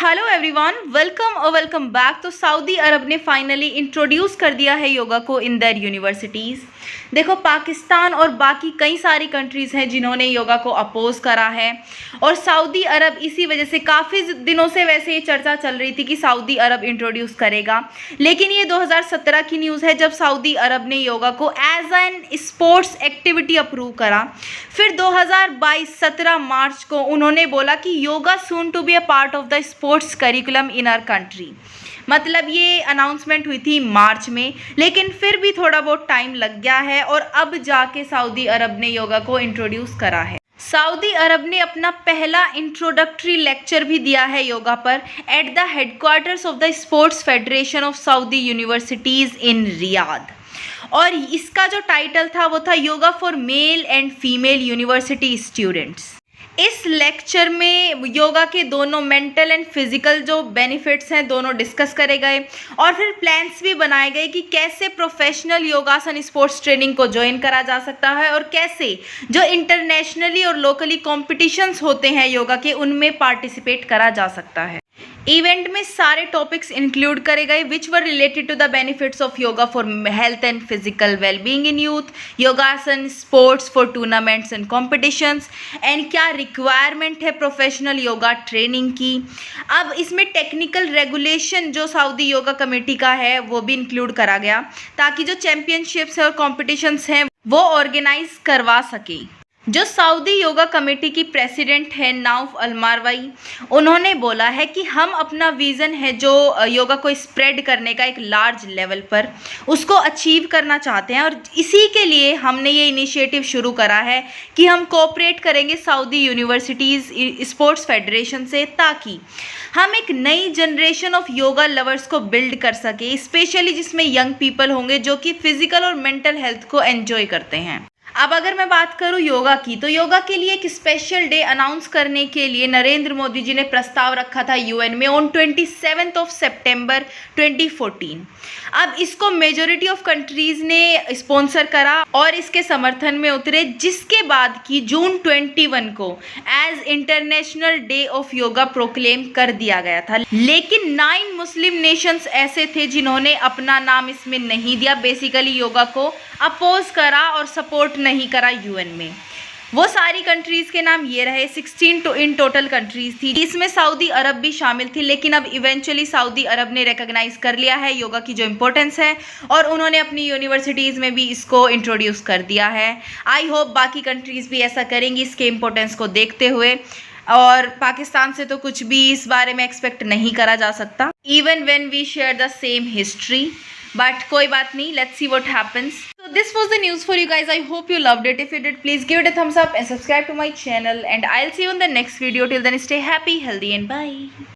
Hello everyone, welcome back. तो Saudi अरब ने finally introduce कर दिया है योगा को इन देयर यूनिवर्सिटीज़। देखो, पाकिस्तान और बाकी कई सारी कंट्रीज़ हैं जिन्होंने योगा को अपोज करा है, और सऊदी अरब इसी वजह से काफ़ी दिनों से वैसे ये चर्चा चल रही थी कि सऊदी अरब इंट्रोड्यूस करेगा। लेकिन ये 2017 की न्यूज़ है जब सऊदी अरब ने योगा को as an sports activity approve करा। फिर 2022 17 मार्च को उन्होंने बोला कि yoga soon to be a part of the sports curriculum in our country. मतलब ये अनाउंसमेंट हुई थी मार्च में, लेकिन फिर भी थोड़ा बहुत टाइम लग गया है और अब जाके सऊदी अरब ने योगा को इंट्रोड्यूस करा है। सऊदी अरब ने अपना पहला इंट्रोडक्टरी लेक्चर भी दिया है योगा पर at the headquarters of the sports federation of Saudi universities in Riyadh. और इसका जो टाइटल था वो था yoga for male and female university students. इस लेक्चर में योगा के दोनों मेंटल एंड फिजिकल जो बेनिफिट्स हैं दोनों डिस्कस करे गए, और फिर प्लान्स भी बनाए गए कि कैसे प्रोफेशनल योगासन स्पोर्ट्स ट्रेनिंग को ज्वाइन करा जा सकता है और कैसे जो इंटरनेशनली और लोकली कॉम्पिटिशन्स होते हैं योगा के उनमें पार्टिसिपेट करा जा सकता है। इवेंट में सारे टॉपिक्स इंक्लूड करे गए which were related to the benefits of yoga for health and physical wellbeing in youth, yogasana sports for tournaments and competitions, and क्या रिक्वायरमेंट है प्रोफेशनल योगा ट्रेनिंग की। अब इसमें टेक्निकल रेगुलेशन जो सऊदी योगा कमेटी का है वो भी इंक्लूड करा गया ताकि जो चैम्पियनशिप्स है और कॉम्पिटिशन्स हैं वो ऑर्गेनाइज करवा सके। जो सऊदी योगा कमेटी की प्रेसिडेंट है नाउफ अल-मारवाई, उन्होंने बोला है कि हम अपना विज़न है जो योगा को स्प्रेड करने का एक लार्ज लेवल पर उसको अचीव करना चाहते हैं, और इसी के लिए हमने ये इनिशिएटिव शुरू करा है कि हम कोऑपरेट करेंगे सऊदी यूनिवर्सिटीज़ स्पोर्ट्स फेडरेशन से ताकि हम एक नई जनरेशन ऑफ योगा लवर्स को बिल्ड कर सके, स्पेशली जिसमें यंग पीपल होंगे जो कि फिजिकल और मेंटल हेल्थ को एंजॉय करते हैं। अब अगर मैं बात करूं योगा की, तो योगा के लिए एक स्पेशल डे अनाउंस करने के लिए नरेंद्र मोदी जी ने प्रस्ताव रखा था यूएन में ऑन 27 सितंबर 2014। अब इसको मेजॉरिटी ऑफ कंट्रीज़ ने स्पॉन्सर करा और इसके समर्थन में उतरे, जिसके बाद की जून 21 को as international day of yoga proclaim कर दिया गया था। लेकिन 9 मुस्लिम नेशंस ऐसे थे जिन्होंने अपना नाम इसमें नहीं दिया, बेसिकली योगा को अपोज करा और सपोर्ट नहीं करा यूएन में। वो सारी कंट्रीज़ के नाम ये रहे, 16 इन टोटल कंट्रीज़ थी, इसमें सऊदी अरब भी शामिल थी। लेकिन अब इवेंचुअली सऊदी अरब ने रिकॉग्नाइज कर लिया है योगा की जो इम्पोर्टेंस है और उन्होंने अपनी यूनिवर्सिटीज़ में भी इसको इंट्रोड्यूस कर दिया है। आई होप बाकी कंट्रीज़ भी ऐसा करेंगी इसके इम्पोर्टेंस को देखते हुए, और पाकिस्तान से तो कुछ भी इस बारे में एक्सपेक्ट नहीं करा जा सकता, even when we share the same history. But कोई बात नहीं, let's see what happens. So this was the news for you guys. I hope you loved it. If you did, please give it a thumbs up and subscribe to my channel, and I'll see you in the next video. Till then, stay happy, healthy, and bye.